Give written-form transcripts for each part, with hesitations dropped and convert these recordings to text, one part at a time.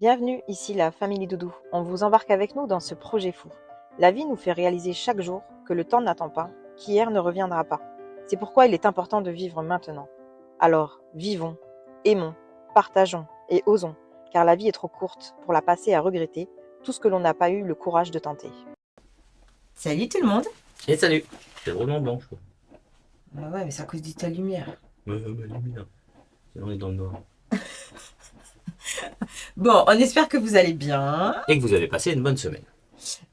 Bienvenue, ici la Famille Doudou. On vous embarque avec nous dans ce projet fou. La vie nous fait réaliser chaque jour que le temps n'attend pas, qu'hier ne reviendra pas. C'est pourquoi il est important de vivre maintenant. Alors, vivons, aimons, partageons et osons, car la vie est trop courte pour la passer à regretter tout ce que l'on n'a pas eu le courage de tenter. Salut tout le monde. Et salut. C'est vraiment blanc, je crois. Bah ouais, mais c'est à cause de ta lumière. Ma lumière. Sinon, on est dans le noir. Bon, on espère que vous allez bien. Et que vous avez passé une bonne semaine.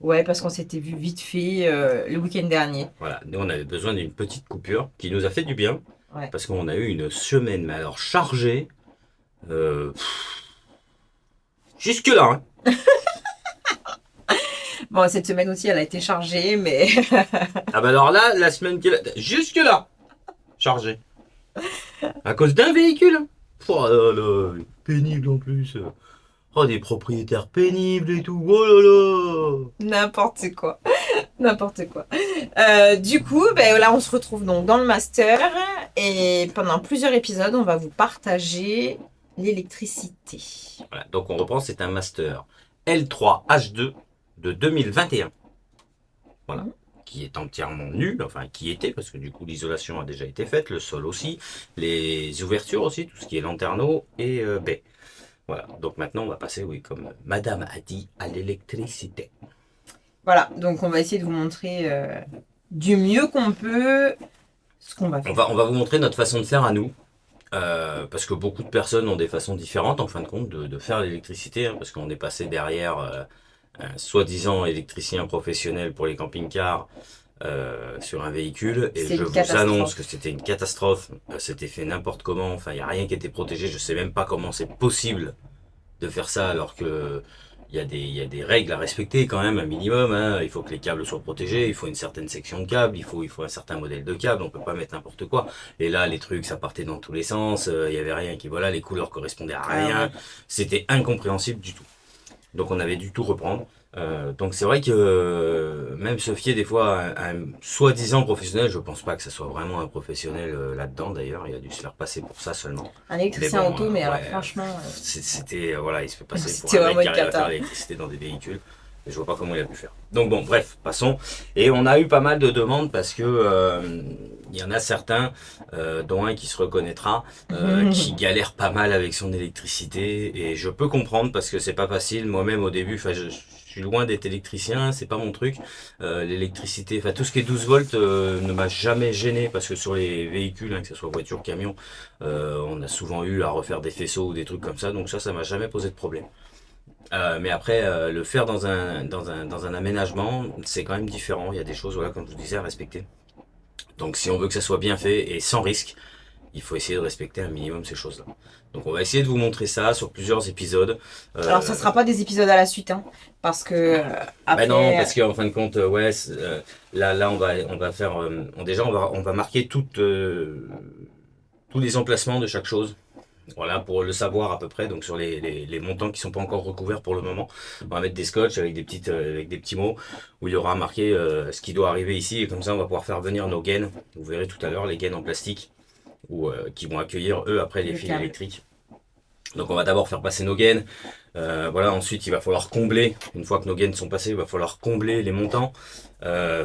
Ouais, parce qu'on s'était vu vite fait le week-end dernier. Voilà, nous on avait besoin d'une petite coupure qui nous a fait du bien. Ouais. Parce qu'on a eu une semaine, mais alors chargée. Jusque-là, hein. Bon, cette semaine aussi, elle a été chargée, mais Ah bah alors là, la semaine qui jusque-là, chargée. À cause d'un véhicule. Hein. Oh là là, pénible en plus. Oh, des propriétaires pénibles et tout. Oh là là. n'importe quoi. N'importe quoi. Du coup, ben, là, on se retrouve donc dans le master et pendant plusieurs épisodes, on va vous partager l'électricité. Voilà, donc on reprend, c'est un master L3H2 de 2021. Voilà. Qui est entièrement nul, enfin qui était, parce que du coup l'isolation a déjà été faite, le sol aussi, les ouvertures aussi, tout ce qui est lanterneau et baie. Voilà, donc maintenant on va passer, oui, comme madame a dit, à l'électricité. Voilà, donc on va essayer de vous montrer du mieux qu'on peut ce qu'on va faire. On va vous montrer notre façon de faire à nous, parce que beaucoup de personnes ont des façons différentes en fin de compte de faire l'électricité, hein, parce qu'on est passé derrière un soi-disant électricien professionnel pour les camping-cars sur un véhicule, et je vous annonce que c'était une catastrophe. C'était fait n'importe comment, enfin il n'y a rien qui était protégé, je sais même pas comment c'est possible de faire ça alors que il y a des règles à respecter quand même, un minimum, hein. Il faut que les câbles soient protégés, il faut une certaine section de câbles, il faut un certain modèle de câble, on peut pas mettre n'importe quoi. Et là, les trucs, ça partait dans tous les sens, il y avait rien qui, voilà, les couleurs correspondaient à rien, c'était incompréhensible du tout. Donc on avait dû tout reprendre. Donc c'est vrai que même se fier des fois à un soi-disant professionnel, je pense pas que ce soit vraiment un professionnel là-dedans d'ailleurs, il a dû se faire passer pour ça seulement. Un électricien bon, auto, mais alors ouais, franchement... C'était, voilà, il se fait passer pour C'était un mec vraiment qui une arrive à cata. faire l'électricité dans des véhicules. Et je vois pas comment il a pu faire. Donc bon, bref, passons. Et on a eu pas mal de demandes parce que il y en a certains, dont un qui se reconnaîtra, qui galère pas mal avec son électricité. Et je peux comprendre parce que c'est pas facile. Moi-même au début, enfin, je suis loin d'être électricien, c'est pas mon truc. L'électricité, enfin tout ce qui est 12 volts ne m'a jamais gêné parce que sur les véhicules, hein, que ce soit voiture, camion, on a souvent eu à refaire des faisceaux ou des trucs comme ça. Donc ça m'a jamais posé de problème. Mais après, le faire dans un aménagement, c'est quand même différent. Il y a des choses, voilà, comme je vous disais, à respecter. Donc si on veut que ça soit bien fait et sans risque, il faut essayer de respecter un minimum ces choses-là. Donc on va essayer de vous montrer ça sur plusieurs épisodes. Alors ça sera pas des épisodes à la suite, hein, parce que après... Ben non, parce qu'en fin de compte, ouais, là on va faire, déjà on va marquer tous les emplacements de chaque chose. Voilà, pour le savoir à peu près, donc sur les montants qui sont pas encore recouverts pour le moment. On va mettre des scotch avec avec des petits mots où il y aura marqué ce qui doit arriver ici, et comme ça on va pouvoir faire venir nos gaines. Vous verrez tout à l'heure les gaines en plastique ou qui vont accueillir eux après les fils électriques. Donc on va d'abord faire passer nos gaines. Voilà, ensuite il va falloir combler, une fois que nos gaines sont passées, il va falloir combler les montants,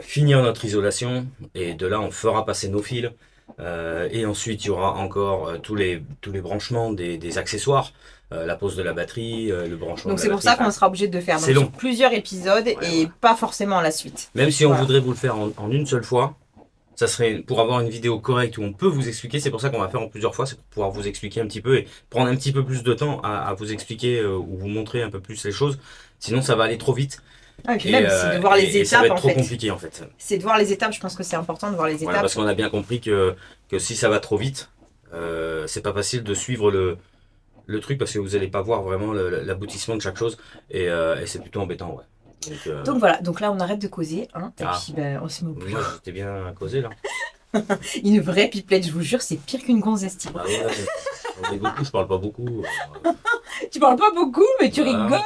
finir notre isolation, et de là on fera passer nos fils. Et ensuite il y aura encore tous les branchements des accessoires, la pose de la batterie, le branchement. Donc de c'est la pour batterie. ça qu'on sera obligé de faire C'est long. sur plusieurs épisodes et pas forcément à la suite. Même si on voudrait vous le faire en une seule fois, ça serait pour avoir une vidéo correcte où on peut vous expliquer. C'est pour ça qu'on va faire en plusieurs fois, c'est pour pouvoir vous expliquer un petit peu et prendre un petit peu plus de temps à vous expliquer ou vous montrer un peu plus les choses. Sinon ça va aller trop vite. Ah, et puis même, c'est de voir les étapes, ça va être en trop fait. compliqué en fait. C'est de voir les étapes, je pense que c'est important de voir les étapes. Voilà, parce qu'on a bien compris que si ça va trop vite, c'est pas facile de suivre le truc parce que vous n'allez pas voir vraiment l'aboutissement de chaque chose et c'est plutôt embêtant, ouais. Donc voilà, donc là on arrête de causer, hein, et puis ben, on se met au plus. Moi j'étais bien causé là. Une vraie pipelette, je vous jure, c'est pire qu'une gonzesse. Ah ouais, on est beaucoup, je parle pas beaucoup. Tu parles pas beaucoup, mais tu rigoles.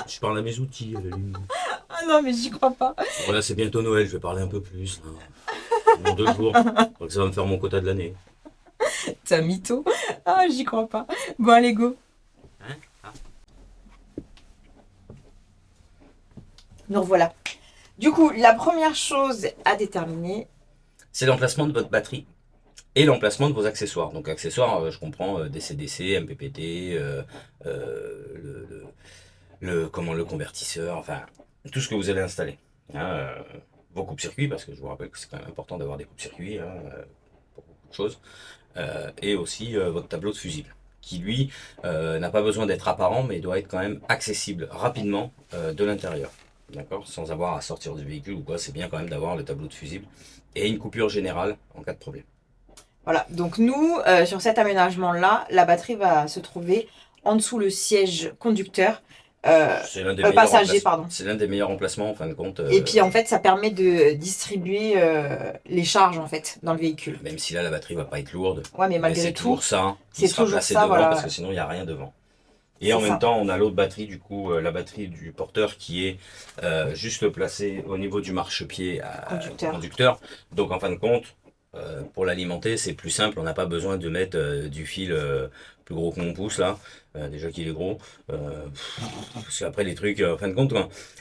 Je parle à mes outils. Ah non, mais j'y crois pas. Voilà, c'est bientôt Noël, je vais parler un peu plus. Là. Dans 2 jours, donc ça va me faire mon quota de l'année. T'es un mytho. Ah, j'y crois pas. Bon, allez, go. Hein Donc voilà. Du coup, la première chose à déterminer, C'est l'emplacement de votre batterie et l'emplacement de vos accessoires. Donc accessoires, je comprends DC-DC, MPPT, le convertisseur, enfin tout ce que vous allez installer. Hein, vos coupe-circuits, parce que je vous rappelle que c'est quand même important d'avoir des coupe-circuits pour beaucoup de choses. Et aussi votre tableau de fusible, qui lui n'a pas besoin d'être apparent, mais doit être quand même accessible rapidement de l'intérieur. D'accord? Sans avoir à sortir du véhicule ou quoi, c'est bien quand même d'avoir le tableau de fusible et une coupure générale en cas de problème. voilà. Donc nous, sur cet aménagement-là, la batterie va se trouver en dessous le siège conducteur, C'est l'un des passager, remplacements. pardon. C'est l'un des meilleurs remplacements en fin de compte. Et puis en fait, ça permet de distribuer les charges en fait dans le véhicule. Même si là la batterie va pas être lourde, Ouais, mais mais malgré c'est tout, toujours ça qui c'est sera toujours placé ça, devant voilà. parce que sinon il n'y a rien devant. Et C'est en ça. même temps, on a l'autre batterie, du coup, la batterie du porteur qui est juste placée au niveau du marchepied conducteur. Donc en fin de compte, pour l'alimenter, c'est plus simple. On n'a pas besoin de mettre du fil plus gros que mon pouce là. Déjà qu'il est gros. Parce qu'après les trucs, en fin de compte,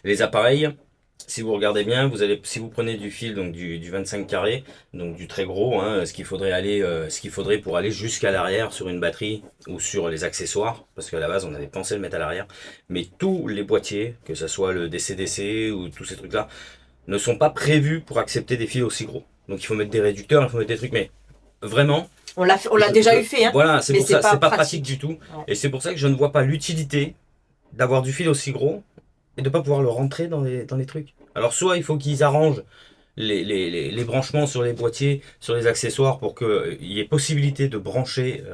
les appareils, si vous regardez bien, si vous prenez du fil, donc du 25 carré, donc du très gros, hein, ce qu'il faudrait pour aller jusqu'à l'arrière sur une batterie ou sur les accessoires, parce qu'à la base on avait pensé le mettre à l'arrière, mais tous les boîtiers, que ce soit le DC-DC ou tous ces trucs-là, ne sont pas prévus pour accepter des fils aussi gros. Donc il faut mettre des réducteurs, il faut mettre des trucs, mais vraiment. On l'a déjà eu fait, hein. Voilà, c'est Mais pour ça, c'est c'est pas pas pratique. pratique du tout. Ouais. Et c'est pour ça que je ne vois pas l'utilité d'avoir du fil aussi gros et de pas pouvoir le rentrer dans les trucs. Alors soit il faut qu'ils arrangent les branchements sur les boîtiers, sur les accessoires pour qu'il y ait possibilité de brancher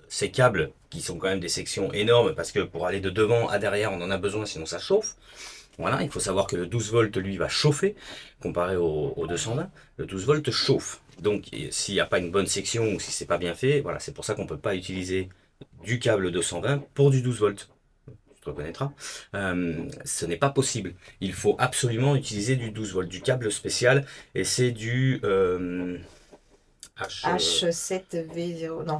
ces câbles qui sont quand même des sections énormes parce que pour aller de devant à derrière on en a besoin sinon ça chauffe. Voilà, il faut savoir que le 12 volts lui va chauffer comparé au 220. Le 12 volts chauffe. Donc s'il n'y a pas une bonne section ou si c'est pas bien fait, voilà, c'est pour ça qu'on peut pas utiliser du câble 220 pour du 12 volts. Tu te reconnaîtras. Ce n'est pas possible. Il faut absolument utiliser du 12 volts, du câble spécial, et c'est du H7V0, non.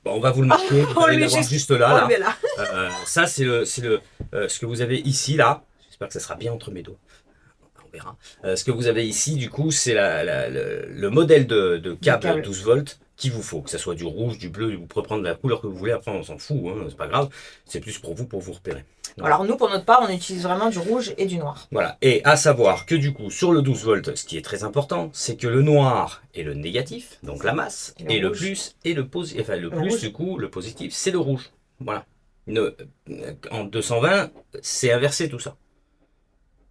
Bon, on va vous le marquer, vous allez l'avoir juste là. Oh, là. Ça, c'est ce que vous avez ici, là. J'espère que ça sera bien entre mes doigts. On verra. Ce que vous avez ici, du coup, c'est le modèle de câble 12 volts qu'il vous faut. Que ce soit du rouge, du bleu, vous pouvez prendre la couleur que vous voulez. Après, on s'en fout, hein, c'est pas grave. C'est plus pour vous repérer. Voilà. Alors nous, pour notre part, on utilise vraiment du rouge et du noir. Voilà. Et à savoir que du coup, sur le 12 volts, ce qui est très important, c'est que le noir est le négatif, donc la masse, et le plus est le positif. Enfin, le plus, du coup, le positif, c'est le rouge. Voilà. En 220, c'est inversé tout ça.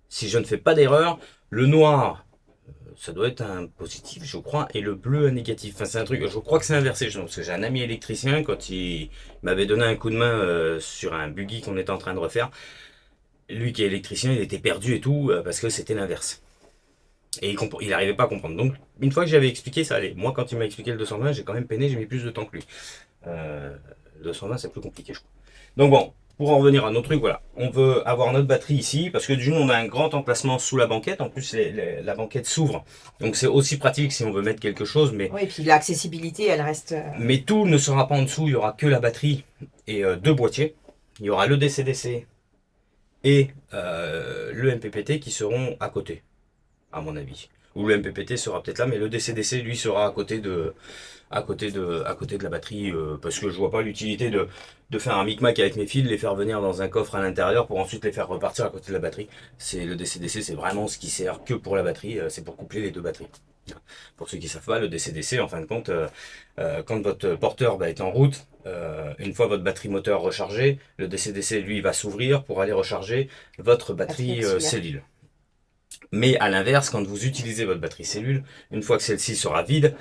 Si je ne fais pas d'erreur, le noir, ça doit être un positif, je crois, et le bleu un négatif. Enfin, c'est un truc, je crois que c'est inversé, parce que j'ai un ami électricien, quand il m'avait donné un coup de main sur un buggy qu'on était en train de refaire, lui qui est électricien, il était perdu et tout, parce que c'était l'inverse. Et il n'arrivait pas à comprendre. Donc, une fois que j'avais expliqué, ça allait. Moi, quand il m'a expliqué le 220, j'ai quand même peiné, j'ai mis plus de temps que lui. Le 220, c'est plus compliqué, je crois. Donc bon, pour en revenir à nos trucs, voilà. On veut avoir notre batterie ici, parce que d'une, on a un grand emplacement sous la banquette. En plus, la banquette s'ouvre. Donc c'est aussi pratique si on veut mettre quelque chose. Mais oui, et puis l'accessibilité, elle reste... Mais tout ne sera pas en dessous. Il y aura que la batterie et deux boîtiers. Il y aura le DC-DC et le MPPT qui seront à côté, à mon avis. Ou le MPPT sera peut-être là, mais le DC-DC, lui, sera à côté de la batterie, parce que je vois pas l'utilité de faire un micmac avec mes fils, les faire venir dans un coffre à l'intérieur pour ensuite les faire repartir à côté de la batterie. Le DC-DC, c'est vraiment ce qui sert que pour la batterie, c'est pour coupler les deux batteries. Pour ceux qui savent pas, le DC-DC, en fin de compte, quand votre porteur est en route, une fois votre batterie moteur rechargée, le DC-DC, lui, va s'ouvrir pour aller recharger votre batterie cellule. Mais à l'inverse, quand vous utilisez votre batterie cellule, une fois que celle-ci sera vide,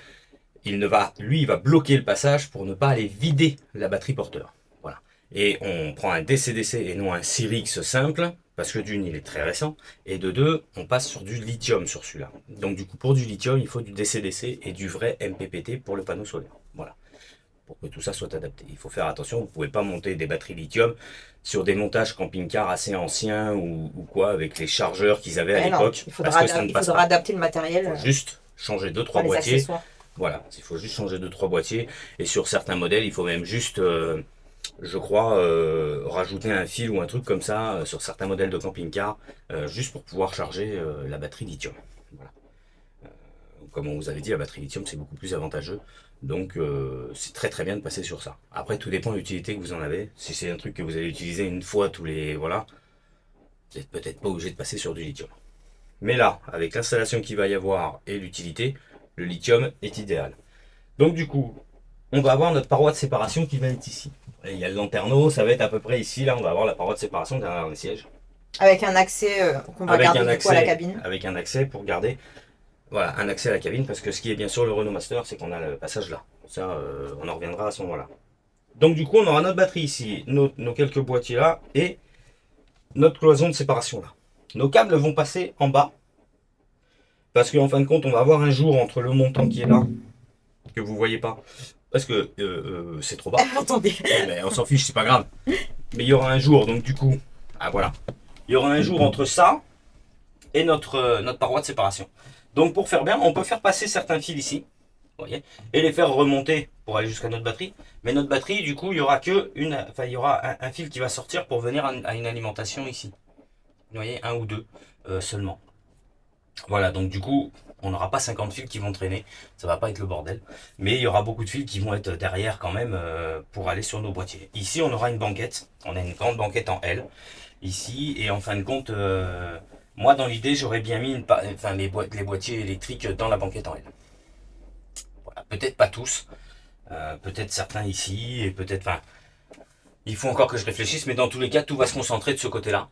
il va bloquer le passage pour ne pas aller vider la batterie porteur. Voilà. Et on prend un DC-DC et non un Cyrix simple, parce que d'une, il est très récent, et de deux, on passe sur du lithium sur celui-là. Donc du coup, pour du lithium, il faut du DC-DC et du vrai MPPT pour le panneau solaire. Voilà. Pour que tout ça soit adapté. Il faut faire attention, vous ne pouvez pas monter des batteries lithium sur des montages camping-car assez anciens ou quoi, avec les chargeurs qu'ils avaient à l'époque. Il faudra adapter le matériel. Il faut juste changer 2-3 boîtiers. Voilà, il faut juste changer 2-3 boîtiers. Et sur certains modèles, il faut même juste je crois, rajouter un fil ou un truc comme ça sur certains modèles de camping-car, juste pour pouvoir charger la batterie lithium. Voilà. Comme on vous avait dit, la batterie lithium c'est beaucoup plus avantageux. Donc c'est très très bien de passer sur ça. Après tout dépend de l'utilité que vous en avez. Si c'est un truc que vous allez utiliser une fois tous les... Voilà, vous n'êtes peut-être pas obligé de passer sur du lithium. Mais là, avec l'installation qu'il va y avoir et l'utilité, le lithium est idéal. Donc du coup, on va avoir notre paroi de séparation qui va être ici. Et il y a le lanterneau, ça va être à peu près ici, là on va avoir la paroi de séparation derrière le siège. Avec un accès qu'on va Avec garder un du coup à la accès, cabine. avec un accès pour garder, voilà, un accès à la cabine, parce que ce qui est bien sûr le Renault Master, c'est qu'on a le passage là. Ça, on en reviendra à ce moment-là. Donc du coup, on aura notre batterie ici, nos quelques boîtiers là, et notre cloison de séparation là. Nos câbles vont passer en bas, parce qu'en fin de compte, on va avoir un jour entre le montant qui est là, que vous voyez pas, parce que c'est trop bas. Attendez. Mais on s'en fiche, c'est pas grave. Mais il y aura un jour, donc du coup, ah voilà, il y aura un jour entre ça et notre paroi de séparation. Donc pour faire bien, on peut faire passer certains fils ici, vous voyez, et les faire remonter pour aller jusqu'à notre batterie. Mais notre batterie, du coup, il y aura il y aura un fil qui va sortir pour venir à une alimentation ici. Vous voyez, un ou deux seulement. Voilà, donc du coup, on n'aura pas 50 fils qui vont traîner, ça va pas être le bordel. Mais il y aura beaucoup de fils qui vont être derrière quand même pour aller sur nos boîtiers. Ici, on aura une banquette, on a une grande banquette en L, ici, et en fin de compte, moi dans l'idée, j'aurais bien mis les boîtiers électriques dans la banquette en L. Voilà, peut-être pas tous, peut-être certains ici, et peut-être, il faut encore que je réfléchisse, mais dans tous les cas, tout va se concentrer de ce côté-là.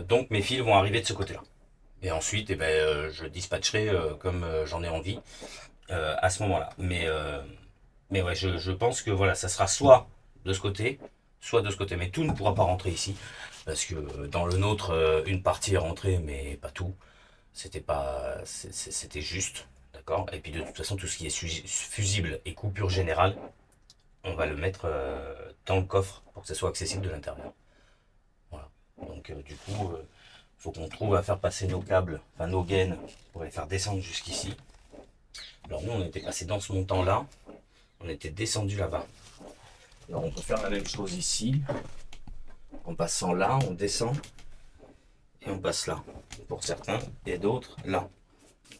Donc mes fils vont arriver de ce côté-là. Et ensuite, je dispatcherai comme j'en ai envie à ce moment-là. Mais ouais, je pense que voilà, ça sera soit de ce côté, soit de ce côté. Mais tout ne pourra pas rentrer ici. Parce que dans le nôtre, une partie est rentrée, mais pas tout. C'était juste. D'accord. Et puis de toute façon, tout ce qui est fusible et coupure générale, on va le mettre dans le coffre pour que ça soit accessible de l'intérieur. Voilà. Donc du coup... faut qu'on trouve à faire passer nos câbles, enfin nos gaines, pour les faire descendre jusqu'ici. Alors nous, on était passé dans ce montant-là, on était descendu là-bas. Alors on peut faire la même chose ici. En passant là, on descend et on passe là. Pour certains, et d'autres là.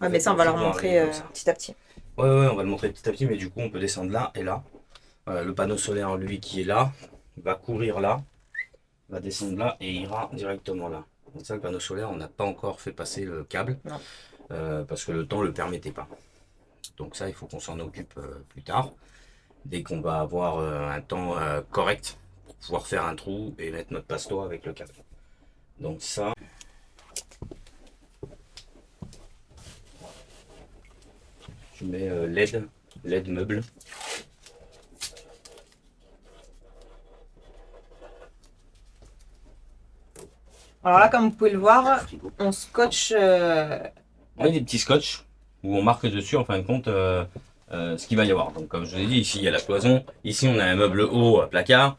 Ouais, mais ça, on va leur montrer petit à petit. Ouais, on va le montrer petit à petit, mais du coup, on peut descendre là et là. Le panneau solaire, lui, qui est là, va courir là, va descendre là et ira directement là. Donc ça, le panneau solaire, on n'a pas encore fait passer le câble parce que le temps ne le permettait pas. Donc ça, il faut qu'on s'en occupe plus tard, dès qu'on va avoir un temps correct pour pouvoir faire un trou et mettre notre pasto avec le câble. Donc ça... Je mets LED meuble. Alors là, comme vous pouvez le voir, on scotche. On a des petits scotch où on marque dessus en fin de compte ce qu'il va y avoir. Donc comme je vous ai dit, ici il y a la cloison, ici on a un meuble haut à placard,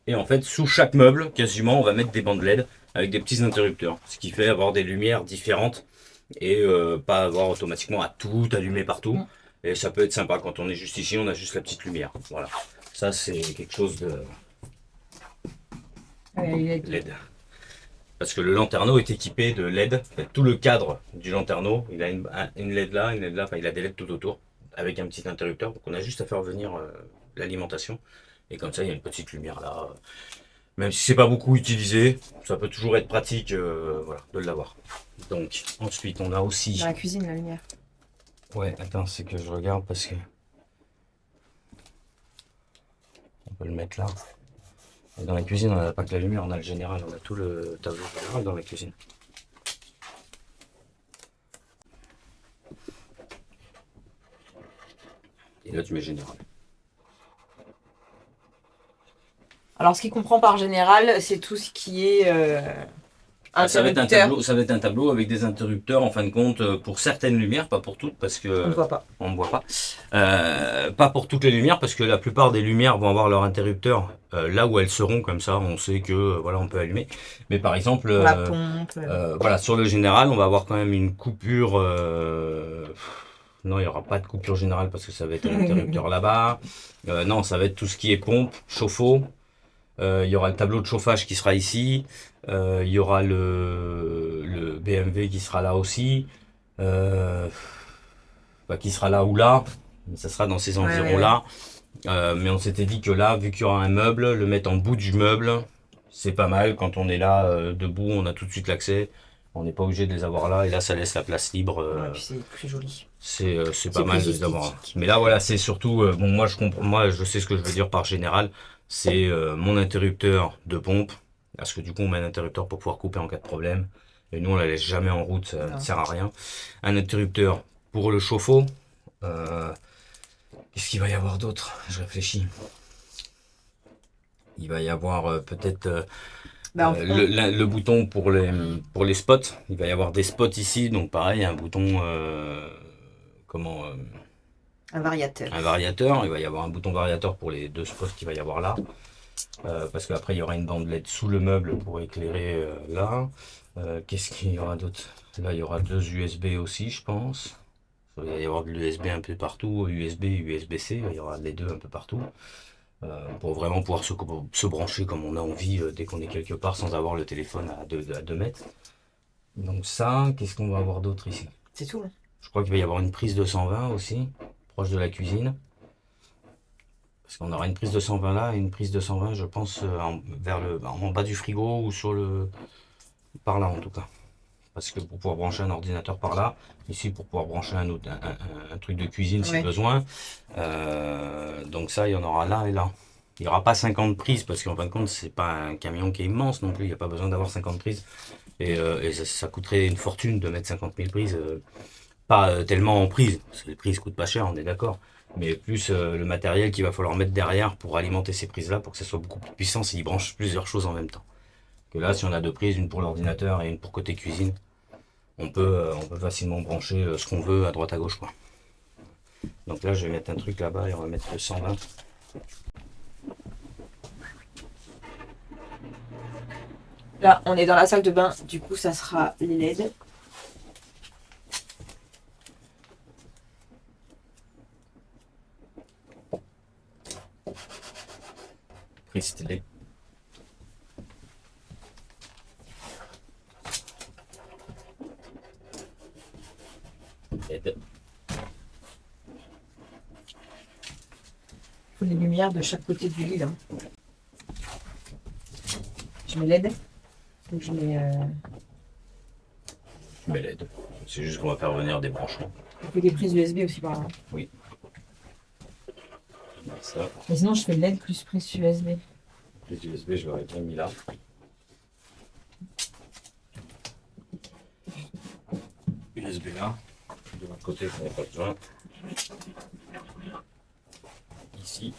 et en fait sous chaque meuble, quasiment, on va mettre des bandes LED avec des petits interrupteurs, ce qui fait avoir des lumières différentes et pas avoir automatiquement à tout allumer partout. Et ça peut être sympa quand on est juste ici, on a juste la petite lumière. Voilà, ça c'est quelque chose de LED. Parce que le lanterneau est équipé de LED. En fait, tout le cadre du lanterneau, il a une LED là, une LED là, enfin il a des LED tout autour, avec un petit interrupteur. Donc on a juste à faire venir l'alimentation. Et comme ça, il y a une petite lumière là. Même si c'est pas beaucoup utilisé, ça peut toujours être pratique voilà, de l'avoir. Donc ensuite, on a aussi... Dans la cuisine, la lumière. Ouais, attends, c'est que je regarde parce que... On peut le mettre là. Et dans la cuisine, on n'a pas que la lumière, on a le général, on a tout le tableau général dans la cuisine. Et là, tu mets général. Alors, ce qu'il comprend par général, c'est tout ce qui est Ça va être un interrupteur. ça va être un tableau avec des interrupteurs en fin de compte pour certaines lumières, pas pour toutes parce que On ne voit pas. on ne voit pas. Pas pour toutes les lumières parce que la plupart des lumières vont avoir leur interrupteur là où elles seront, comme ça on sait que voilà, on peut allumer. Mais par exemple La pompe. voilà, sur le général, on va avoir quand même une coupure Non, il n'y aura pas de coupure générale parce que ça va être un interrupteur là-bas. Non, ça va être tout ce qui est pompe, chauffe-eau. Il y aura le tableau de chauffage qui sera ici. Il y aura le BMW qui sera là aussi. Euh, qui sera là ou là. Ça sera dans ces environs-là. Mais on s'était dit que là, vu qu'il y aura un meuble, le mettre en bout du meuble, c'est pas mal. Quand on est là, debout, on a tout de suite l'accès. On n'est pas obligé de les avoir là. Et là, ça laisse la place libre. Ouais, puis c'est plus joli. C'est pas C'est mal plus de les avoir. esthétique. Mais là, voilà, c'est surtout. Bon, moi, je comprends. Moi, je sais ce que je veux dire par général. C'est mon interrupteur de pompe. Parce que du coup, on met un interrupteur pour pouvoir couper en cas de problème. Et nous, on la laisse jamais en route. Ça ne Non. sert à rien. Un interrupteur pour le chauffe-eau. Qu'est-ce qu'il va y avoir d'autre? Je réfléchis. Il va y avoir peut-être le bouton pour les spots. Il va y avoir des spots ici. Donc pareil, un bouton Un variateur. un variateur. Il va y avoir un bouton variateur pour les 2 spots qu'il va y avoir là. Parce qu'après, il y aura une bande LED sous le meuble pour éclairer là. Qu'est-ce qu'il y aura d'autre? Là, il y aura 2 USB aussi, je pense. Il va y avoir de l'USB un peu partout, USB, USB-C, il y aura les 2 un peu partout. Pour vraiment pouvoir se brancher comme on a envie dès qu'on est quelque part sans avoir le téléphone à 2 mètres. Donc ça, qu'est-ce qu'on va avoir d'autre ici? C'est tout. Je crois qu'il va y avoir une prise de 120 aussi, proche de la cuisine. Parce qu'on aura une prise de 120 là et une prise de 120, je pense, en bas du frigo ou par là en tout cas. Parce que pour pouvoir brancher un ordinateur par là, ici pour pouvoir brancher un truc de cuisine si besoin. Donc ça, il y en aura là et là. Il n'y aura pas 50 prises parce qu'en fin de compte, c'est pas un camion qui est immense non plus. Il n'y a pas besoin d'avoir 50 prises. Et ça coûterait une fortune de mettre 50 000 prises. Pas tellement en prises, parce que les prises coûtent pas cher, on est d'accord. Mais plus le matériel qu'il va falloir mettre derrière pour alimenter ces prises-là, pour que ça soit beaucoup plus puissant, s'il branche plusieurs choses en même temps. Que là, si on a 2 prises, une pour l'ordinateur et une pour côté cuisine, on peut facilement brancher ce qu'on veut à droite à gauche, quoi. Donc là, je vais mettre un truc là-bas et on va mettre le 120. Là, on est dans la salle de bain, du coup, ça sera les LED. Prise télé. LED. Faut les lumières de chaque côté du lit, là. Je mets LED. Donc je mets... Mais LED. C'est juste qu'on va faire venir des branchements. On fait des prises USB aussi par là. Oui. Ça, Mais sinon, je fais LED plus prise USB. les USB, je l'aurais bien mis là. USB là. De l'autre côté, on n'a pas besoin. Ici,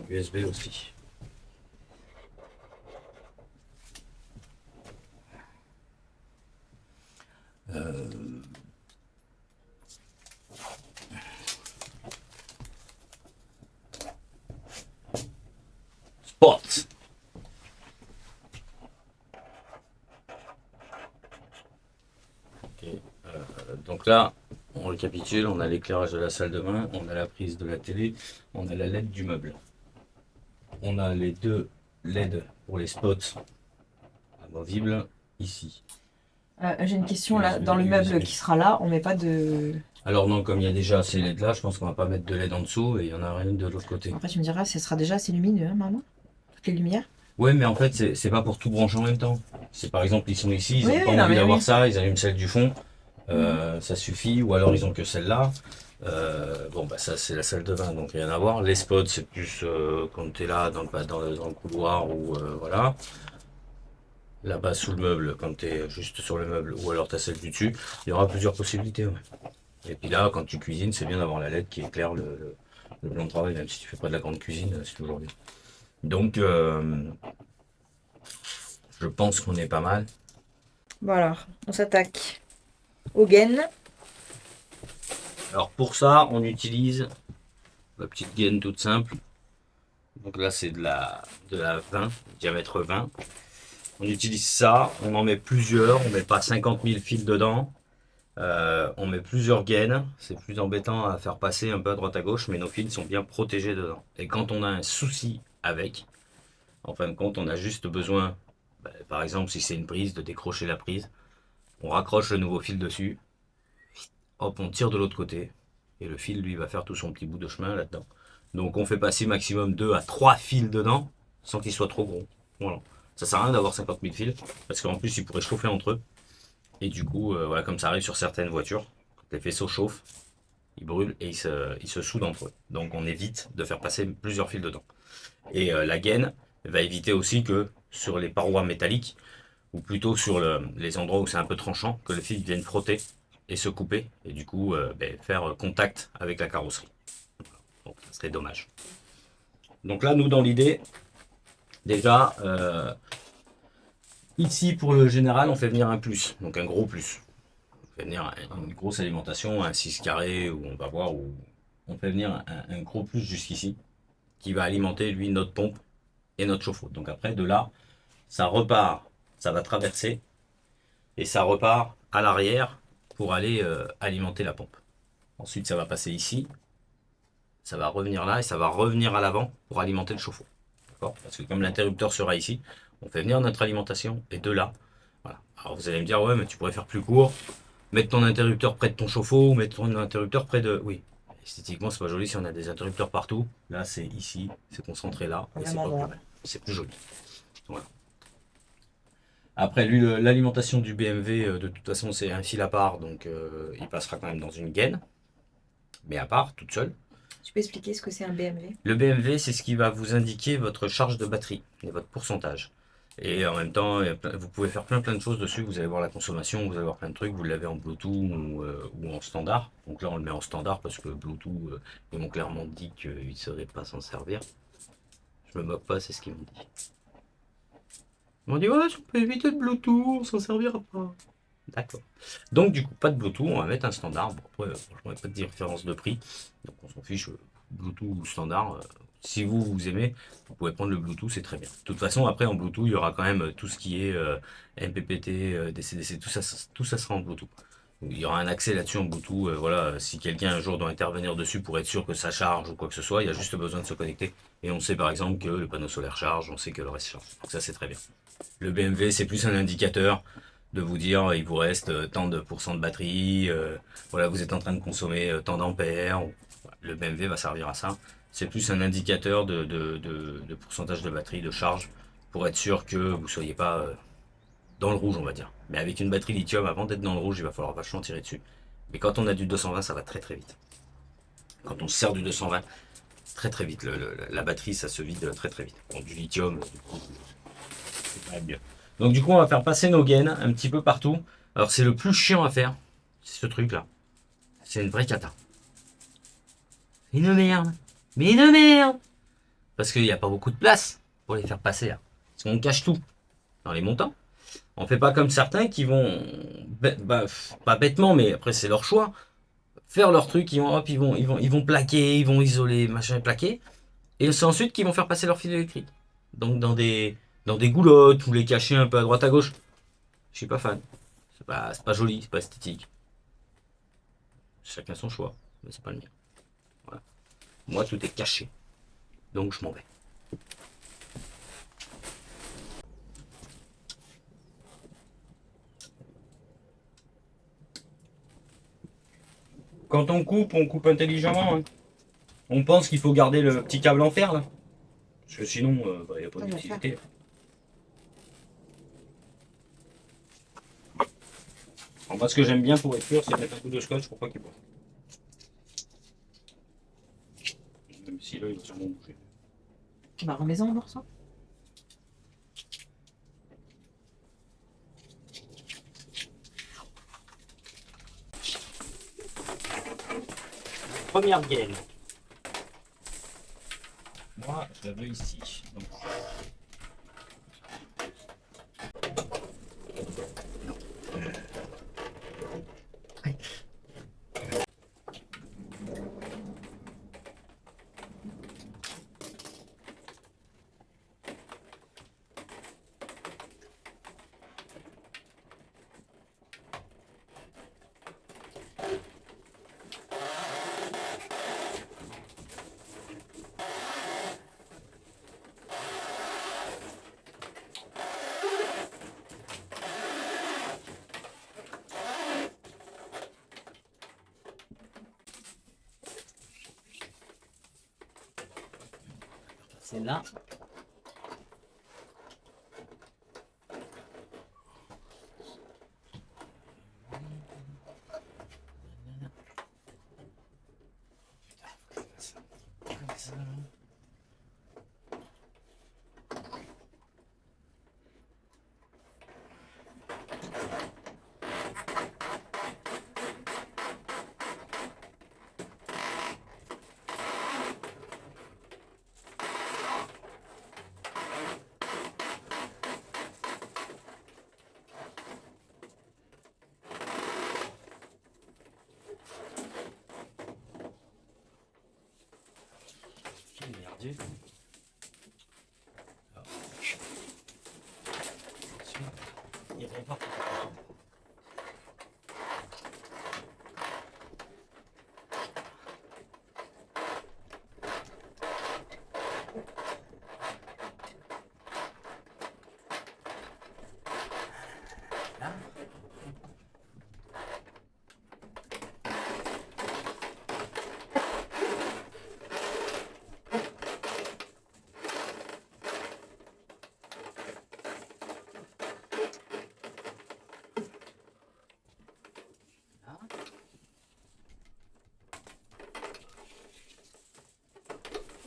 USB aussi. Spot. Ok, donc là, on récapitule, on a l'éclairage de la salle de bain, on a la prise de la télé, on a la LED du meuble. On a les 2 LED pour les spots amovibles ici. J'ai une question là. Dans le meuble qui sera là, on met pas de... Alors non, comme il y a déjà ces LED là, je pense qu'on va pas mettre de LED en dessous et il y en a rien de l'autre côté. Après, tu me diras, ce sera déjà assez lumineux, hein, maman? Toutes les lumières? Ouais, mais en fait, c'est pas pour tout brancher en même temps. C'est par exemple, ils sont ici, ils Oui, n'ont pas non, envie mais d'avoir oui. ça, ils allument celle du fond, ça suffit, ou alors ils ont que celle-là. Bon, bah ça, c'est la salle de bain, donc rien à voir. Les spots, c'est plus quand tu es là dans le couloir ou voilà. Là-bas sous le meuble, quand tu es juste sur le meuble, ou alors tu as celle du dessus, il y aura plusieurs possibilités. Ouais. Et puis là, quand tu cuisines, c'est bien d'avoir la LED qui éclaire le plan de travail, même si tu fais pas de la grande cuisine, c'est toujours bien. Donc, je pense qu'on est pas mal. Bon alors, on s'attaque au gaine. Alors pour ça, on utilise la petite gaine toute simple. Donc là, c'est de la 20, diamètre 20. On utilise ça, on en met plusieurs, on met pas 50 000 fils dedans. On met plusieurs gaines, c'est plus embêtant à faire passer un peu à droite à gauche, mais nos fils sont bien protégés dedans. Et quand on a un souci avec, en fin de compte, on a juste besoin, par exemple si c'est une prise, de décrocher la prise, on raccroche le nouveau fil dessus, hop, on tire de l'autre côté, et le fil, lui, va faire tout son petit bout de chemin là-dedans. Donc on fait passer maximum 2 à 3 fils dedans, sans qu'ils soient trop gros. Voilà. Ça sert à rien d'avoir 50 000 fils, parce qu'en plus ils pourraient chauffer entre eux. Et du coup, voilà, comme ça arrive sur certaines voitures, quand les faisceaux chauffent, ils brûlent et ils se soudent entre eux. Donc on évite de faire passer plusieurs fils dedans. Et la gaine va éviter aussi que sur les parois métalliques, ou plutôt sur les endroits où c'est un peu tranchant, que le fil vienne frotter et se couper, et du coup faire contact avec la carrosserie. Donc ça serait dommage. Donc là, nous, dans l'idée, déjà, ici, pour le général, on fait venir un plus, donc un gros plus. On fait venir une grosse alimentation, un 6 carré, où on va voir, où on fait venir un gros plus jusqu'ici, qui va alimenter, lui, notre pompe et notre chauffe-eau. Donc après, de là, ça repart, ça va traverser, et ça repart à l'arrière pour aller alimenter la pompe. Ensuite, ça va passer ici, ça va revenir là, et ça va revenir à l'avant pour alimenter le chauffe-eau. D'accord ? Parce que comme l'interrupteur sera ici, on fait venir notre alimentation, et de là, voilà. Alors vous allez me dire, ouais, mais tu pourrais faire plus court, mettre ton interrupteur près de ton chauffe-eau, ou mettre ton interrupteur près de... Oui, esthétiquement, c'est pas joli si on a des interrupteurs partout. Là, c'est ici, c'est concentré là, et c'est pas plus mal. C'est plus joli. Voilà. Après, lui, l'alimentation du BMW, de toute façon, c'est un fil à part, donc il passera quand même dans une gaine, mais à part, toute seule. Tu peux expliquer ce que c'est un BMW? Le BMW, c'est ce qui va vous indiquer votre charge de batterie et votre pourcentage. Et en même temps, vous pouvez faire plein de choses dessus. Vous allez voir la consommation, vous allez voir plein de trucs. Vous l'avez en Bluetooth ou en standard. Donc là, on le met en standard parce que Bluetooth, ils m'ont clairement dit qu'ils ne sauraient pas s'en servir. Je me moque pas, c'est ce qu'ils m'ont dit. Ils m'ont dit, ouais, si on peut éviter le Bluetooth, on s'en servira pas. D'accord. Donc du coup, pas de Bluetooth, on va mettre un standard. Bon, après, franchement, il n'y a pas de différence de prix. Donc on s'en fiche, Bluetooth ou standard. Si vous aimez, vous pouvez prendre le Bluetooth, c'est très bien. De toute façon, après en Bluetooth, il y aura quand même tout ce qui est MPPT, DCDC, tout ça sera en Bluetooth. Il y aura un accès là-dessus en Bluetooth. Voilà, si quelqu'un un jour doit intervenir dessus pour être sûr que ça charge ou quoi que ce soit, il y a juste besoin de se connecter. Et on sait par exemple que le panneau solaire charge, on sait que le reste charge. Donc ça, c'est très bien. Le BMW, c'est plus un indicateur de vous dire il vous reste tant de pourcents de batterie, voilà, vous êtes en train de consommer tant d'ampères. Le BMW va servir à ça. C'est plus un indicateur de pourcentage de batterie, de charge, pour être sûr que vous ne soyez pas dans le rouge, on va dire. Mais avec une batterie lithium, avant d'être dans le rouge, il va falloir vachement tirer dessus. Mais quand on a du 220, ça va très très vite. Quand on se sert du 220, très vite. La batterie, ça se vide très très vite. Bon, du lithium, du coup, c'est quand même mieux. Donc du coup, on va faire passer nos gaines un petit peu partout. Alors c'est le plus chiant à faire, c'est ce truc-là. C'est une vraie cata. Une merde. Mais une merde. Parce qu'il n'y a pas beaucoup de place pour les faire passer là. Parce qu'on cache tout dans les montants. On fait pas comme certains qui vont, pas bêtement, mais après c'est leur choix, faire leur truc, ils vont plaquer, ils vont isoler, machin, plaquer. Et c'est ensuite qu'ils vont faire passer leur fil électrique. Donc dans des goulottes ou les cacher un peu à droite à gauche. Je suis pas fan. C'est pas joli, c'est pas esthétique. Chacun son choix, mais c'est pas le mien. Voilà. Moi, tout est caché. Donc, je m'en vais. Quand on coupe intelligemment. Hein. On pense qu'il faut garder le petit câble en fer, là. Parce que sinon, il n'y a pas d'utilité. Moi, ce que j'aime bien pour être sûr, c'est mettre un coup de scotch pour pas qu'il boive. Même si là, il va sûrement bouger. Bah, remets-en un morceau. Première gaine. Moi, je la veux ici. Donc... C'est là. Comme ça. Merdier. Alors, ensuite, il repart. Là.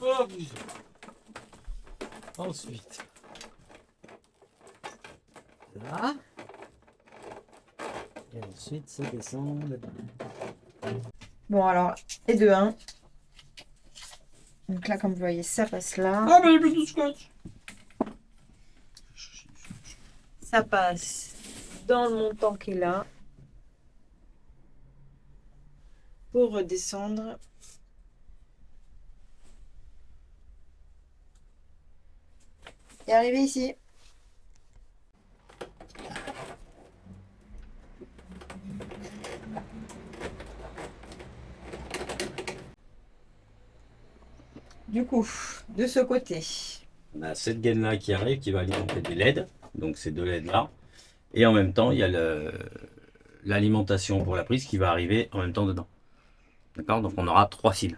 Oh, ensuite, là, et ensuite ça descend là-dedans. Bon, alors, et de 1. Donc là, comme vous voyez, ça passe là. Ah, mais il y a plus de scotch! Ça passe dans le montant qui est là. Pour redescendre. Et arriver ici. Du coup, de ce côté, On a cette gaine-là qui arrive, qui va alimenter des LED, donc ces deux LED-là. Et en même temps, il y a l'alimentation pour la prise qui va arriver en même temps dedans. D'accord? Donc on aura 3 fils.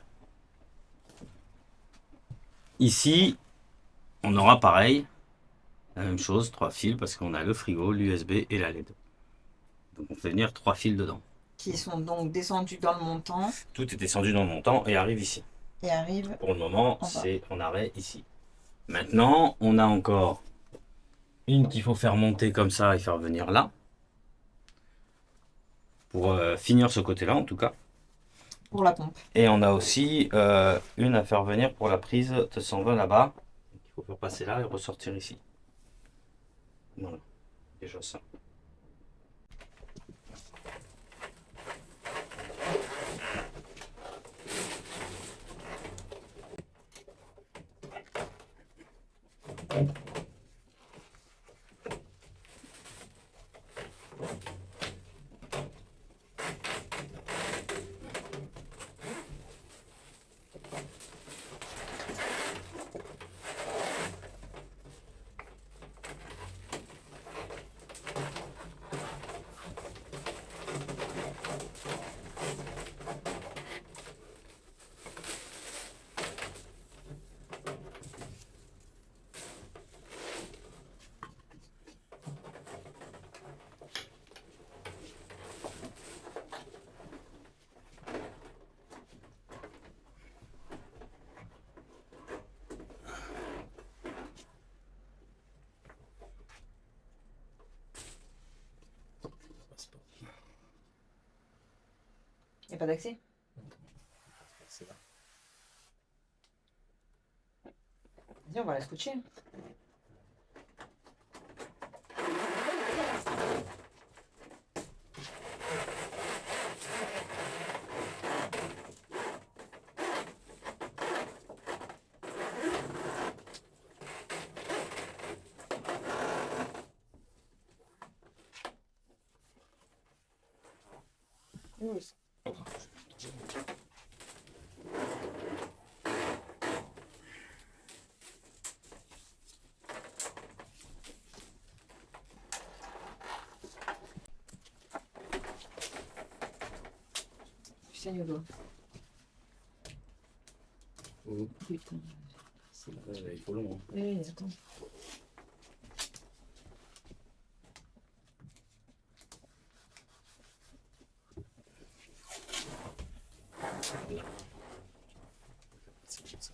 Ici, on aura pareil, la même chose, 3 fils, parce qu'on a le frigo, l'USB et la LED. Donc on fait venir 3 fils dedans. qui sont donc descendus dans le montant Tout est descendu dans le montant et arrive ici. et arrivent. Pour le moment, En bas. c'est en arrêt ici. Maintenant, on a encore une qu'il faut faire monter comme ça et faire venir là. Pour finir ce côté-là, en tout cas. Pour la pompe. Et on a aussi une à faire venir pour la prise de 120 là-bas. Il faut faire passer là et ressortir ici. Voilà, déjà ça. Il n'y a pas d'accès. C'est là. Vas-y, on va la scotcher. Oui. Tu saignes au doigt. Oh. Putain. Il faut long. Hein. Oui, attends. C'est comme ça.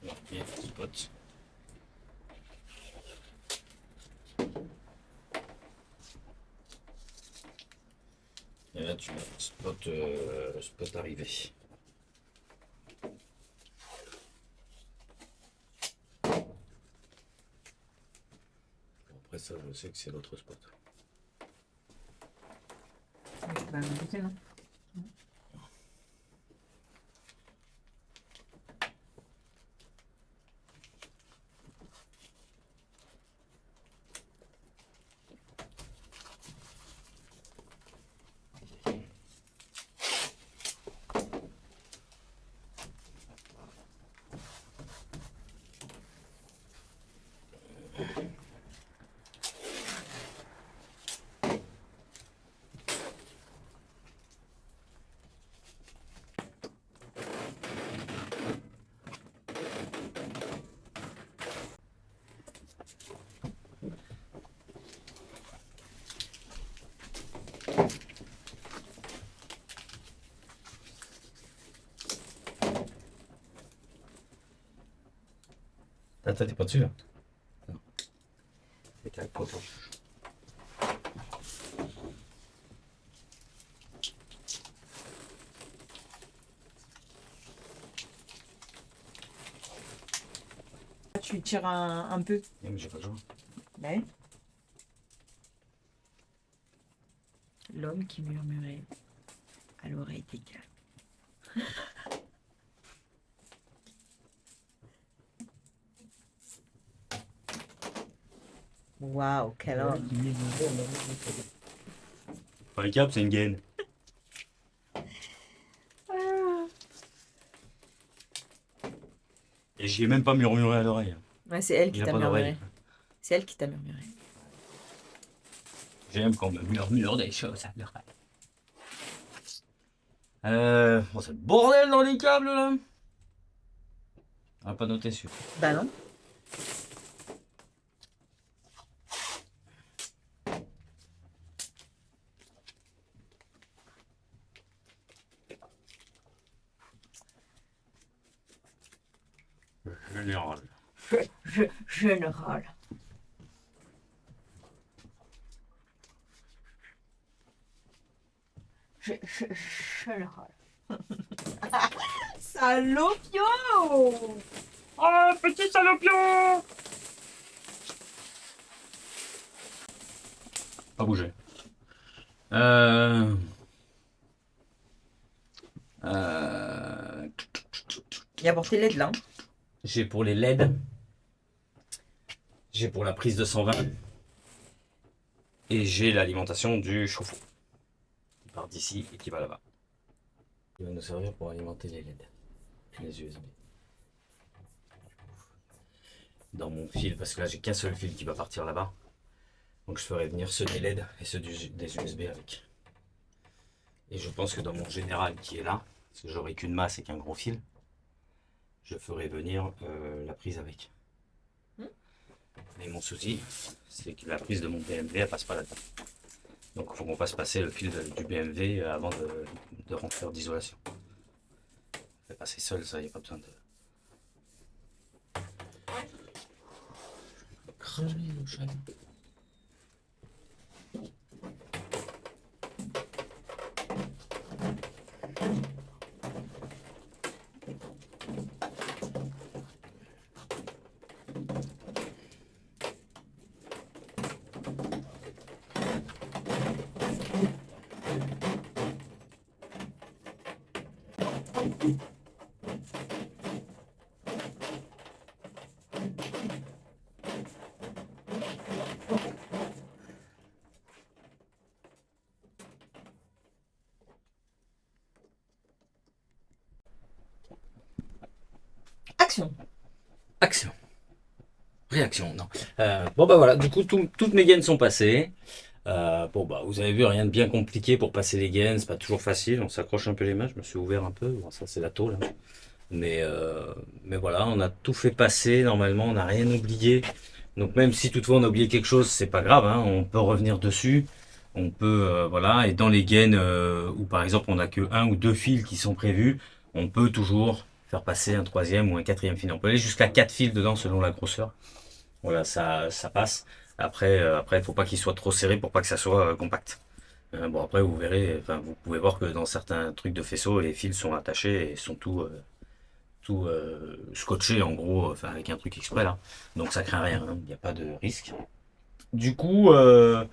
Marquer spot. Et là tu mets spot arrivé. Après ça je sais que c'est l'autre spot. Bah, écoutez, non. Attends, t'es pas dessus là? Non. T'es à côté. Tu tires un peu. Non, mais j'ai pas le choix. Ouais. L'homme qui murmurait à l'oreille des gars. Waouh, quel homme. Pas un câble, c'est une gaine. Et j'y ai même pas murmuré à l'oreille. Ouais, c'est elle Il qui a t'a pas d'oreille. murmuré. C'est elle qui t'a murmuré. J'aime quand on me murmure des choses à l'oreille. Bon, c'est le bordel dans les câbles là. On va pas noter dessus. Bah non. Général. Général. Général. Salopio! Oh, petit salopio! Pas bouger. Il y a pour tes LED là. J'ai pour les LED. J'ai pour la prise de 120. Et j'ai l'alimentation du chauffe-eau. Qui part d'ici et qui va là-bas. Il va nous servir pour alimenter les LED. Les USB. Dans mon fil, parce que là j'ai qu'un seul fil qui va partir là-bas. Donc je ferai venir ceux des LED et ceux des USB avec. Et je pense que dans mon général qui est là, parce que j'aurai qu'une masse et qu'un gros fil, je ferai venir la prise avec. Mais mon souci, c'est que la prise de mon BMW, elle passe pas là-dedans. Donc il faut qu'on fasse passer le fil du BMW avant de remplir d'isolation. Fait passer seul, ça, il n'y a pas besoin de... Cramer nos chaînes. Action. Action. Réaction, non. Bon bah voilà, du coup toutes mes gaines sont passées. Bon bah vous avez vu, rien de bien compliqué pour passer les gaines, c'est pas toujours facile, on s'accroche un peu les mains, je me suis ouvert un peu, bon ça c'est la tôle. Hein. Mais voilà, on a tout fait passer, normalement on n'a rien oublié. Donc même si toutefois on a oublié quelque chose, c'est pas grave, hein, on peut revenir dessus. On peut, voilà, et dans les gaines où par exemple on n'a que un ou deux fils qui sont prévus, on peut toujours faire passer un troisième ou un quatrième fil. On peut aller jusqu'à 4 fils dedans selon la grosseur. Voilà, ça passe. Après, il faut pas qu'il soit trop serré pour pas que ça soit compact. Bon, après, vous verrez, enfin, vous pouvez voir que dans certains trucs de faisceau, les fils sont attachés et sont tout scotchés en gros, enfin, avec un truc exprès là. Donc ça craint rien, hein, il n'y a pas de risque. Du coup, non,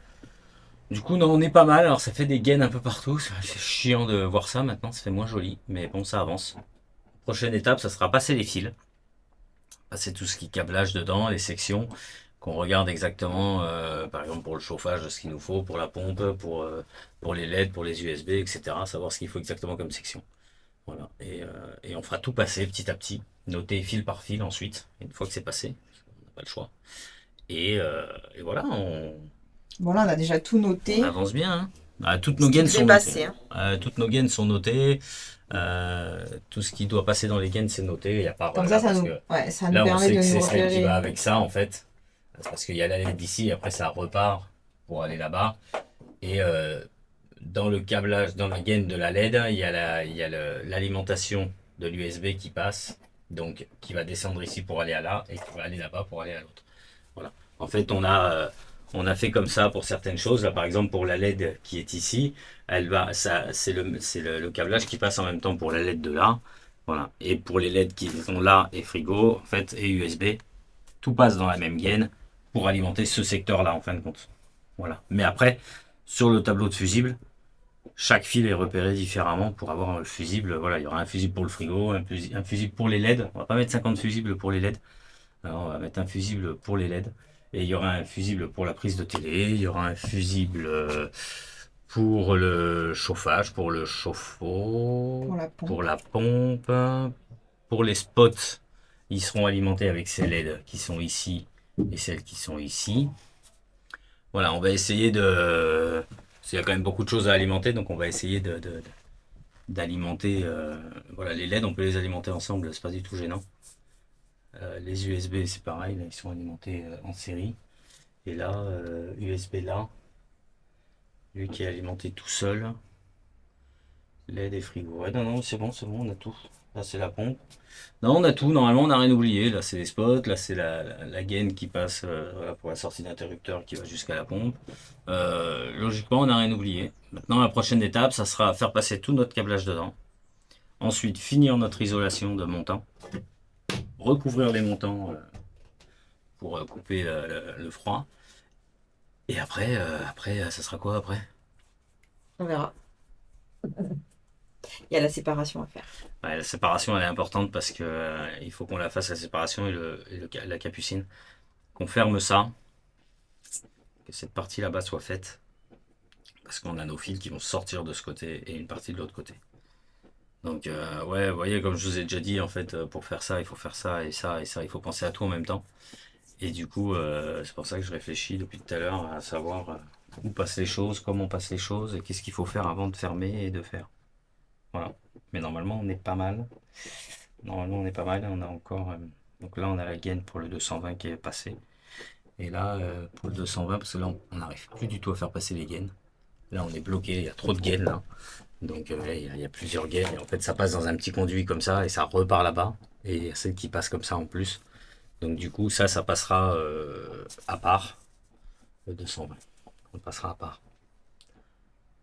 on est pas mal. Alors ça fait des gaines un peu partout. C'est chiant de voir ça maintenant, ça fait moins joli. Mais bon, ça avance. Prochaine étape, ça sera passer les fils. Passer tout ce qui est câblage dedans, les sections, qu'on regarde exactement, par exemple pour le chauffage, de ce qu'il nous faut, pour la pompe, pour les LED, pour les USB, etc. Savoir ce qu'il faut exactement comme section. Voilà. Et on fera tout passer petit à petit. Noter fil par fil ensuite, une fois que c'est passé. On n'a pas le choix. Et voilà, Bon là on a déjà tout noté. on avance bien. Hein. Toutes nos Ce qui gaines devait sont passer, notées. Toutes nos gaines sont notées. Tout ce qui doit passer dans les gaines, c'est noté. Il y a pas Comme voilà, ça parce nous, que ouais, ça nous là, on permet sait de que c'est nous celle qui repérer. va avec ça, en fait. C'est parce qu'il y a la LED d'ici, et après ça repart pour aller là-bas. Et dans le câblage, dans la gaine de la LED, il y a l'alimentation de l'USB qui passe, donc qui va descendre ici pour aller à là, et qui va aller là-bas pour aller à l'autre. Voilà. En fait, on a fait comme ça pour certaines choses. Là, par exemple, pour la LED qui est ici, c'est le câblage qui passe en même temps pour la LED de là. Voilà. Et pour les LED qui sont là et frigo, en fait, et USB, tout passe dans la même gaine pour alimenter ce secteur-là, en fin de compte. Voilà. Mais après, sur le tableau de fusible, chaque fil est repéré différemment pour avoir le fusible. Voilà, il y aura un fusible pour le frigo, un fusible pour les LED. On va pas mettre 50 fusibles pour les LED. Alors, on va mettre un fusible pour les LED. Et il y aura un fusible pour la prise de télé. Il y aura un fusible pour le chauffage, pour le chauffe-eau, Pour la pompe. pour la pompe, pour les spots. Ils seront alimentés avec ces LED qui sont ici et celles qui sont ici. Voilà, on va essayer de... Il y a quand même beaucoup de choses à alimenter, donc on va essayer d'alimenter... voilà, les LED, on peut les alimenter ensemble, c'est pas du tout gênant. Les USB, c'est pareil, là, ils sont alimentés en série. Et là, USB là, lui qui est alimenté tout seul. LED et frigo. Ouais, non, c'est bon, on a tout. Là, c'est la pompe. Non, on a tout. Normalement, on n'a rien oublié. Là, c'est les spots. Là, c'est la gaine qui passe voilà, pour la sortie d'interrupteur qui va jusqu'à la pompe. Logiquement, on n'a rien oublié. Maintenant, la prochaine étape, ça sera faire passer tout notre câblage dedans. Ensuite, finir notre isolation de montants. Recouvrir les montants pour couper le froid. Et après, ça sera quoi après? On verra. Il y a la séparation à faire. Ouais, la séparation, elle est importante parce que il faut qu'on la fasse, la séparation la capucine. Qu'on ferme ça, que cette partie là-bas soit faite. Parce qu'on a nos fils qui vont sortir de ce côté et une partie de l'autre côté. Donc, ouais, vous voyez, comme je vous ai déjà dit, en fait, pour faire ça, il faut faire ça et ça et ça. Il faut penser à tout en même temps. Et du coup, c'est pour ça que je réfléchis depuis tout à l'heure à savoir où passent les choses, comment on passe les choses et qu'est-ce qu'il faut faire avant de fermer et de faire. Voilà. Mais normalement, on est pas mal. Normalement, on est pas mal. On a encore. Donc là, on a la gaine pour le 220 qui est passé. Et là, pour le 220, parce que là, on n'arrive plus du tout à faire passer les gaines. Là, on est bloqué. Il y a trop de gaines là. Donc là, il y a plusieurs gaines. Et en fait, ça passe dans un petit conduit comme ça et ça repart là-bas. Et il y a celle qui passe comme ça en plus. Donc du coup, ça passera à part. Le 220. On passera à part.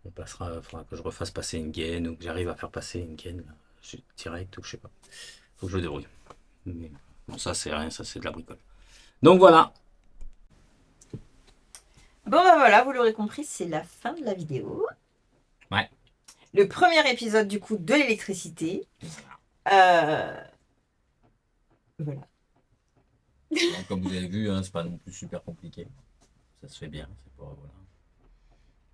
On passera, il faudra que je refasse passer une gaine ou que j'arrive à faire passer une gaine direct ou je sais pas. Faut que je le débrouille. Mais bon, ça c'est rien, ça c'est de la bricole. Donc voilà. Bon bah voilà, vous l'aurez compris, c'est la fin de la vidéo. Ouais. Le premier épisode du coup de l'électricité. Voilà. Donc, comme vous avez vu, hein, c'est pas non plus super compliqué. Ça se fait bien. C'est pas, voilà.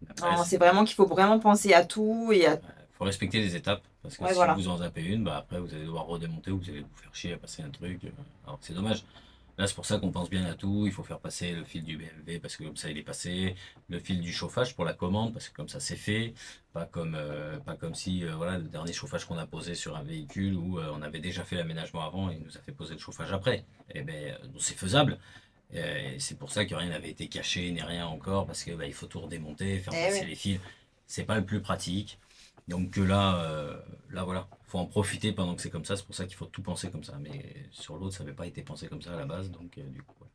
Après, Non, c'est vraiment qu'il faut vraiment penser à tout et à... faut respecter les étapes parce que Ouais, si voilà. vous en zappez une, bah après vous allez devoir redémonter ou vous allez vous faire chier à passer un truc. Alors que c'est dommage. Là, c'est pour ça qu'on pense bien à tout. Il faut faire passer le fil du BMW parce que comme ça il est passé, le fil du chauffage pour la commande parce que comme ça c'est fait, pas comme si voilà le dernier chauffage qu'on a posé sur un véhicule où on avait déjà fait l'aménagement avant et il nous a fait poser le chauffage après. Et ben c'est faisable. Et c'est pour ça que rien n'avait été caché ni rien encore parce que il faut tout redémonter, faire passer les fils. C'est pas le plus pratique. Donc là voilà, faut en profiter pendant que c'est comme ça. C'est pour ça qu'il faut tout penser comme ça. Mais sur l'autre, ça n'avait pas été pensé comme ça à la base. Donc du coup, voilà.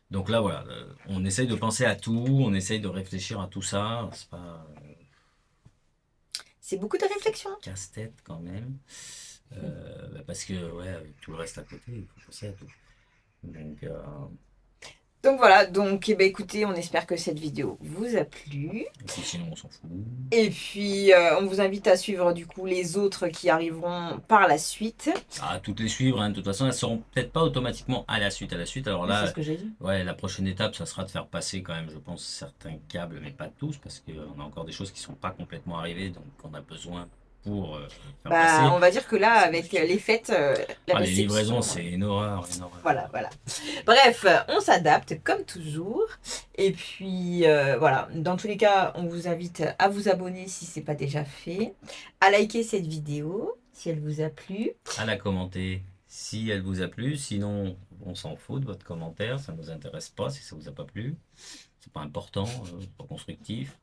Donc là voilà, on essaye de penser à tout, on essaye de réfléchir à tout ça. C'est pas C'est beaucoup de réflexion. casse-tête quand même, parce que ouais, avec tout le reste à côté, il faut penser à tout. Donc voilà, donc eh ben, écoutez, on espère que cette vidéo vous a plu. Et puis sinon, on s'en fout. Et puis on vous invite à suivre du coup les autres qui arriveront par la suite. À toutes les suivre, hein. De toute façon, elles seront peut-être pas automatiquement à la suite. Alors C'est là, ce que j'ai dit. ouais, la prochaine étape, ça sera de faire passer quand même, je pense, certains câbles, mais pas tous, parce qu'on a encore des choses qui sont pas complètement arrivées, donc on a besoin pour faire passer. On va dire que là, avec les fêtes, la les réception, livraisons, c'est une horreur, une horreur. Voilà. Bref, on s'adapte comme toujours. Et puis voilà, dans tous les cas, on vous invite à vous abonner si ce n'est pas déjà fait, à liker cette vidéo si elle vous a plu. À la commenter si elle vous a plu. Sinon, on s'en fout de votre commentaire, ça nous intéresse pas si ça vous a pas plu. C'est pas important, pas constructif.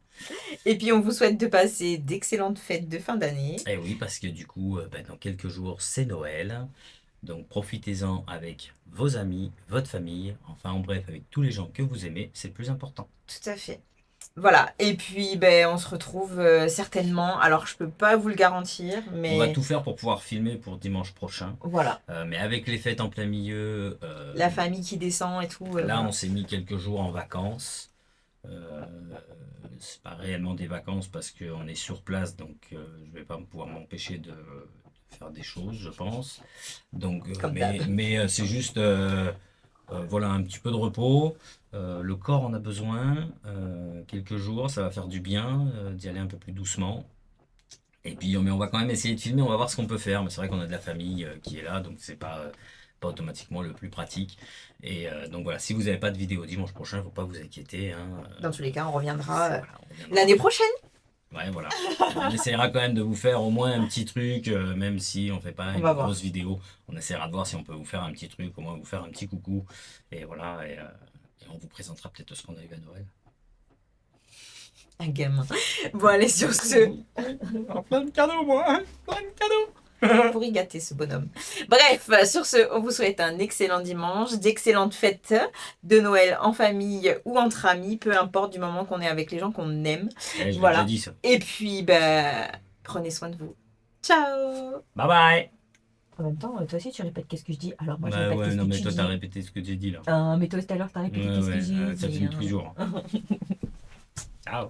Et puis on vous souhaite de passer d'excellentes fêtes de fin d'année. Et oui, parce que du coup, dans quelques jours, c'est Noël. Donc profitez-en avec vos amis, votre famille, enfin en bref, avec tous les gens que vous aimez, c'est le plus important. Tout à fait. Voilà, et puis on se retrouve certainement, alors je peux pas vous le garantir, mais... On va tout faire pour pouvoir filmer pour dimanche prochain. Voilà. Mais avec les fêtes en plein milieu... la famille qui descend et tout. Là, voilà. on s'est mis quelques jours en vacances. C'est pas réellement des vacances parce qu'on est sur place, donc je vais pas pouvoir m'empêcher de faire des choses, je pense. Donc, mais c'est juste voilà, un petit peu de repos. Le corps en a besoin. Quelques jours, ça va faire du bien d'y aller un peu plus doucement. Et puis, mais on va quand même essayer de filmer, on va voir ce qu'on peut faire. Mais c'est vrai qu'on a de la famille qui est là, donc c'est pas automatiquement le plus pratique. Et donc voilà, si vous n'avez pas de vidéo dimanche prochain, il ne faut pas vous inquiéter. Hein. Dans tous les cas, on reviendra Voilà, l'année prochaine. Ouais, voilà. On essaiera quand même de vous faire au moins un petit truc, même si on ne fait pas une grosse vidéo. On essaiera de voir si on peut vous faire un petit truc, au moins vous faire un petit coucou. Et voilà, et on vous présentera peut-être ce qu'on a eu à Noël. Un gamin. Bon, allez, sur ce. Plein de cadeaux, moi, hein. Plein de cadeaux. Pour y gâter ce bonhomme. Bref, sur ce, on vous souhaite un excellent dimanche, d'excellentes fêtes de Noël en famille ou entre amis, peu importe du moment qu'on est avec les gens qu'on aime. Je voilà. l'ai déjà dit ça. Et puis, prenez soin de vous. Ciao. Bye bye. En même temps, toi aussi tu répètes qu'est-ce que je dis. Alors moi je Bah répète ouais, qu'est-ce non, que mais tu toi, dis. t'as répété ce que j'ai dit là. Mais toi tout à l'heure t'as répété Ouais, qu'est-ce que ouais, j'ai ça dit. finit toujours. Ciao.